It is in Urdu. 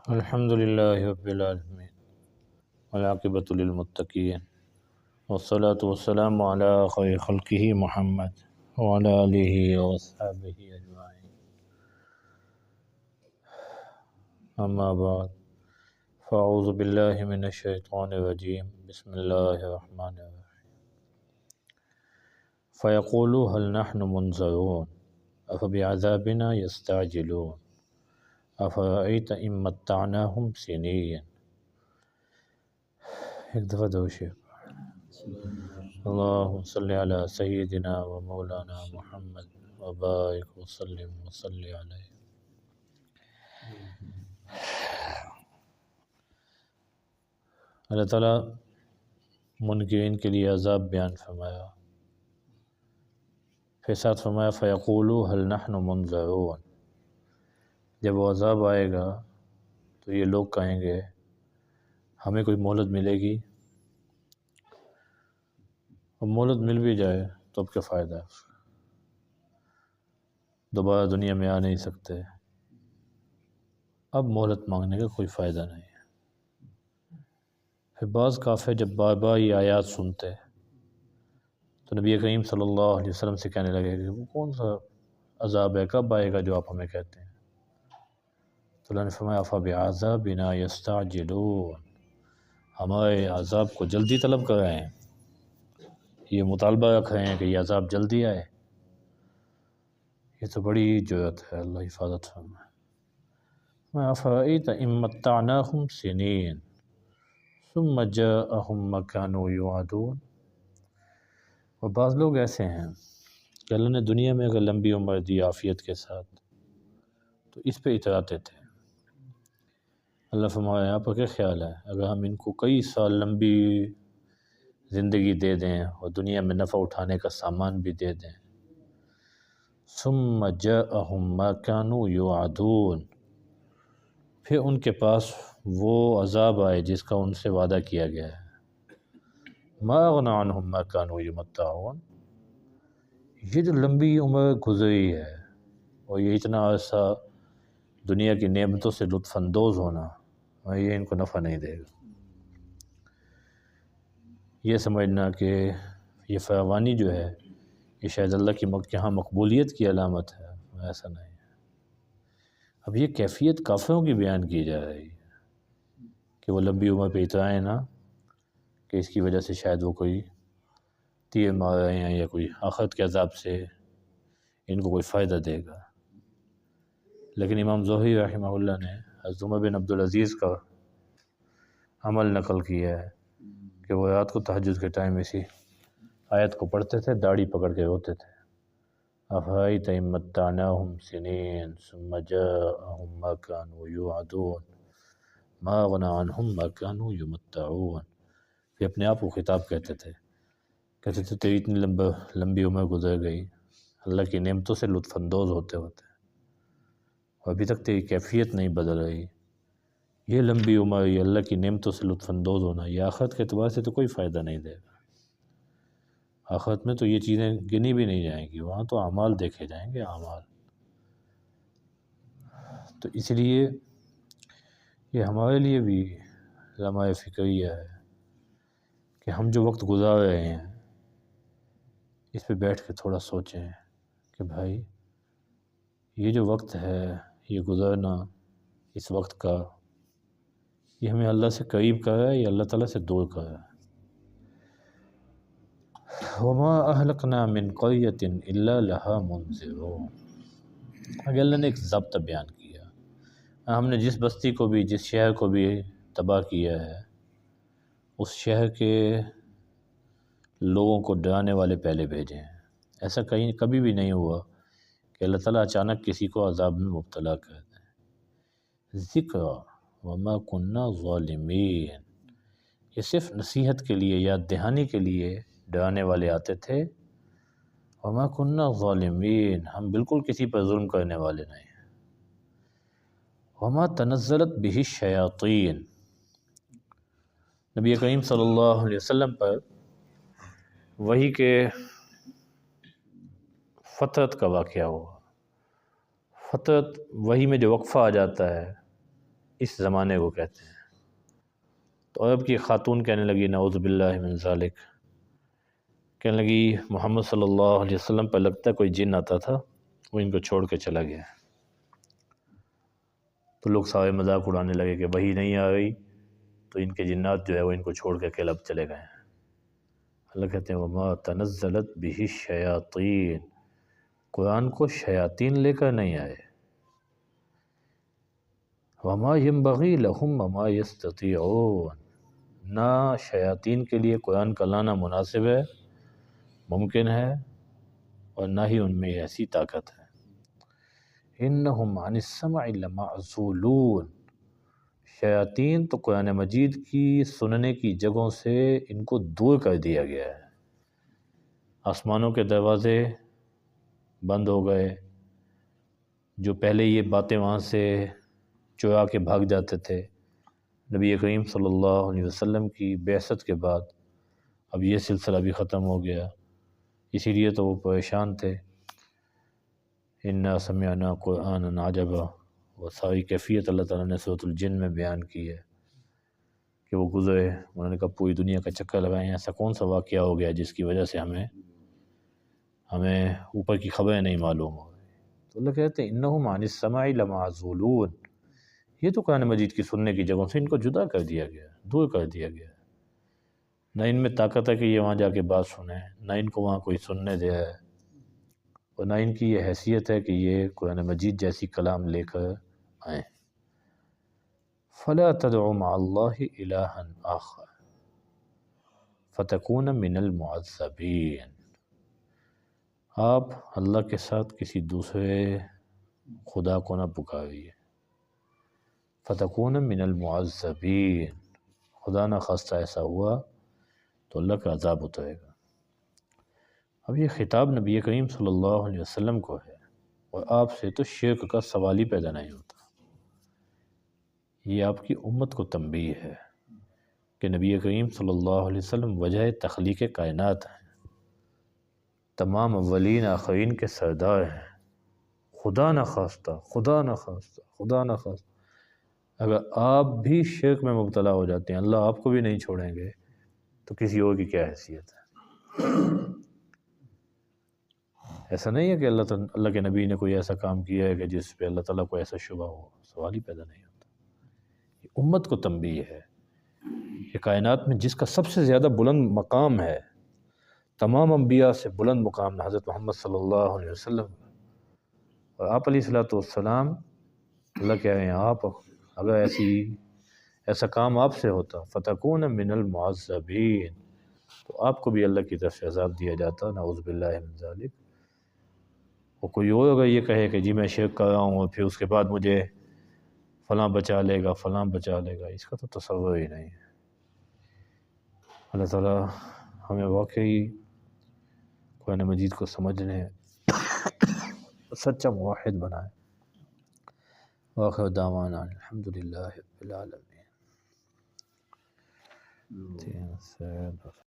الحمد للہ رب العالمین والعاقبۃ للمتقین والصلاة والسلام علی خیر خلقہ محمد وعلی آلہ واصحابہ اجمعین، اما بعد فاعوذ باللہ من الشیطان الرجیم، بسم اللہ الرحمن الرحیم۔ فیقولوا هل نحن منظرون افبعذابنا یستعجلون افرأیت ان متعناہم سنین۔ ایک دفعہ دوشیف اللہم صلی علی سیدنا و مولانا محمد وبارک وسلم وصلی علیہ۔ اللہ تعالیٰ منکرین کے لیے عذاب بیان فرمایا، پھر ساتھ فرمایا فیقولوا هل نحن منظرون۔ جب وہ عذاب آئے گا تو یہ لوگ کہیں گے ہمیں کوئی مہلت ملے گی، اور مہلت مل بھی جائے تو اب کیا فائدہ ہے، دوبارہ دنیا میں آ نہیں سکتے، اب مہلت مانگنے کا کوئی فائدہ نہیں ہے۔ پھر بعض کافر جب بار بار یہ آیات سنتے تو نبی کریم صلی اللہ علیہ وسلم سے کہنے لگے کہ وہ کون سا عذاب ہے، کب آئے گا جو آپ ہمیں کہتے ہیں؟ تو اللہ نے فرمایا افبعذابنا یستعجلون، ہمارے عذاب کو جلدی طلب کر رہے ہیں، یہ مطالبہ رکھ رہے ہیں کہ یہ عذاب جلدی آئے۔ یہ تو بڑی جرأت ہے، اللہ حفاظت فرمائے۔ افرأیت ان متعناہم سنین ثم جاءہم ما کانوا یوعدون۔ اور بعض لوگ ایسے ہیں کہ اللہ نے دنیا میں اگر لمبی عمر دی عافیت کے ساتھ تو اس پہ اتراتے تھے۔ اللہ فرمایا آپ کا کیا خیال ہے اگر ہم ان کو کئی سال لمبی زندگی دے دیں اور دنیا میں نفع اٹھانے کا سامان بھی دے دیں؟ ثم جاءہم ما کانوا یوعدون، پھر ان کے پاس وہ عذاب آئے جس کا ان سے وعدہ کیا گیا ہے۔ ما اغنی عنہم ما کانوا یمتعون، یہ جو لمبی عمر گزری ہے اور یہ اتنا عرصہ دنیا کی نعمتوں سے لطف اندوز ہونا، یہ ان کو نفع نہیں دے گا۔ یہ سمجھنا کہ یہ فراوانی جو ہے یہ شاید اللہ کی یہاں مقبولیت کی علامت ہے، ایسا نہیں ہے۔ اب یہ کیفیت کافروں کی بیان کی جا رہی ہے کہ وہ لمبی عمر پہ اترائیں نہ کہ اس کی وجہ سے شاید وہ کوئی تیر مار رہے ہیں یا کوئی آخرت کے عذاب سے ان کو کوئی فائدہ دے گا۔ لیکن امام زہری رحمہ اللہ نے حضرت عمر بن عبدالعزیز کا عمل نقل کیا ہے کہ وہ رات کو تہجد کے ٹائم اسی آیت کو پڑھتے تھے، داڑھی پکڑ کے روتے تھے۔ افرأیت ان متعناہم سنین ثم جاءہم ما کانوا یوعدون ما اغنی عنہم ما کانوا یمتعون۔ پھر اپنے آپ کو خطاب کہتے تھے تیری اتنی لمبی عمر گزر گئی اللہ کی نعمتوں سے لطف اندوز ہوتے ہوتے، اور ابھی تک تیری کیفیت نہیں بدل رہی۔ یہ لمبی عمر، یہ اللہ کی نعمتوں سے لطف اندوز ہونا، یہ آخرت کے اعتبار سے تو کوئی فائدہ نہیں دے گا۔ آخرت میں تو یہ چیزیں گنی بھی نہیں جائیں گی، وہاں تو اعمال دیکھے جائیں گے، اعمال۔ تو اس لیے یہ ہمارے لیے بھی لمحہ فکریہ ہے کہ ہم جو وقت گزار رہے ہیں اس پہ بیٹھ کے تھوڑا سوچیں کہ بھائی یہ جو وقت ہے یہ گزرنا، اس وقت کا یہ ہمیں اللہ سے قریب کر رہا ہے یا اللہ تعالیٰ سے دور کر رہا ہے؟ وَمَا أَهْلَكْنَا مِنْ قَرْيَةٍ إِلَّا لَهَا مُنذِرُونَ۔ اگر اللہ نے ایک ضابطہ بیان کیا، ہم نے جس بستی کو بھی، جس شہر کو بھی تباہ کیا ہے، اس شہر کے لوگوں کو ڈرانے والے پہلے بھیجے ہیں۔ ایسا کہیں کبھی بھی نہیں ہوا کہ اللہ تعالیٰ اچانک کسی کو عذاب میں مبتلا کر دیں۔ ذکر وما کننا ظالمین، یہ صرف نصیحت کے لیے، یاد دہانی کے لیے ڈرانے والے آتے تھے۔ وما کننا ظالمین، ہم بالکل کسی پر ظلم کرنے والے نہیں ہیں۔ وما تنزلت بہ الشیاطین، نبی کریم صلی اللہ علیہ وسلم پر وحی کے فترت کا واقعہ ہوا۔ فترت وحی میں جو وقفہ آ جاتا ہے اس زمانے کو کہتے ہیں۔ تو عرب کی خاتون کہنے لگی نعوذ باللہ من ذالک، کہنے لگی محمد صلی اللہ علیہ وسلم پر لگتا ہے کوئی جن آتا تھا، وہ ان کو چھوڑ کے چلا گیا۔ تو لوگ سارے مذاق اڑانے لگے کہ وحی نہیں آ گئی تو ان کے جنات جو ہے وہ ان کو چھوڑ کے اکیلا چلے گئے ہیں۔ اللہ کہتے ہیں وما تنزلت بہ الشیاطین، قرآن کو شیاطین لے کر نہیں آئے، وما ینبغی لہم وما یستطیعون، نہ شیاطین کے لیے قرآن کا لانا مناسب ہے، ممکن ہے، اور نہ ہی ان میں ایسی طاقت ہے۔ انہم عن السمع لمعزولون، شیاطین تو قرآن مجید کی سننے کی جگہوں سے ان کو دور کر دیا گیا ہے۔ آسمانوں کے دروازے بند ہو گئے، جو پہلے یہ باتیں وہاں سے چرا کے بھاگ جاتے تھے، نبی کریم صلی اللہ علیہ وسلم کی بعثت کے بعد اب یہ سلسلہ بھی ختم ہو گیا، اسی لیے تو وہ پریشان تھے۔ انا سمعنا قرآنا عجبا، وہ ساری کیفیت اللہ تعالیٰ نے سورۃ الجن میں بیان کی ہے کہ وہ گزرے، انہوں نے کہا پوری دنیا کا چکر لگائیں، ایسا کون سا واقعہ ہو گیا جس کی وجہ سے ہمیں اوپر کی خبریں نہیں معلوم ہو گئی۔ تو اللہ کہتے ہیں انہم عن السمع لمعزولون، یہ تو قرآن مجید کی سننے کی جگہوں سے ان کو جدا کر دیا گیا، دور کر دیا گیا، نہ ان میں طاقت ہے کہ یہ وہاں جا کے بات سنیں، نہ ان کو وہاں کوئی سننے دے ہے، اور نہ ان کی یہ حیثیت ہے کہ یہ قرآن مجید جیسی کلام لے کر آئیں۔ فلا تدع مع اللہ الہا آخر فتکون من المعذبین، آپ اللہ کے ساتھ کسی دوسرے خدا کو نہ پکاریے، فتکون من المعذبین، خدا نہ خواستہ ایسا ہوا تو اللہ کا عذاب اترے گا۔ اب یہ خطاب نبی کریم صلی اللہ علیہ وسلم کو ہے، اور آپ سے تو شرک کا سوال ہی پیدا نہیں ہوتا۔ یہ آپ کی امت کو تنبیہ ہے کہ نبی کریم صلی اللہ علیہ وسلم وجہ تخلیق کائنات ہیں، تمام اولین آخرین کے سردار ہیں، خدا نہ خواستہ، خدا نہ خواستہ، خدا نہ خواستہ اگر آپ بھی شرک میں مبتلا ہو جاتے ہیں، اللہ آپ کو بھی نہیں چھوڑیں گے تو کسی اور کی کیا حیثیت ہے؟ ایسا نہیں ہے کہ اللہ کے نبی نے کوئی ایسا کام کیا ہے کہ جس پہ اللہ تعالیٰ کو ایسا شبہ ہو، سوال ہی پیدا نہیں ہوتا۔ یہ امت کو تنبیہ ہے کہ کائنات میں جس کا سب سے زیادہ بلند مقام ہے، تمام انبیاء سے بلند مقام حضرت محمد صلی اللہ علیہ وسلم، اور آپ علیہ السلام، اللہ کہہ رہے ہیں آپ اگر ایسا کام آپ سے ہوتا فتکون من المعذبین، تو آپ کو بھی اللہ کی طرف سے عذاب دیا جاتا، نعوذ باللہ من ذالک۔ اور کوئی اور اگر یہ کہے کہ جی میں شرک کر رہا ہوں اور پھر اس کے بعد مجھے فلاں بچا لے گا، فلاں بچا لے گا، اس کا تو تصور ہی نہیں ہے۔ اللہ تعالیٰ ہمیں واقعی قرآن مجید کو سمجھنے سچا موحد بنائے۔ وآخر دعوانا الحمدللہ رب العالمین۔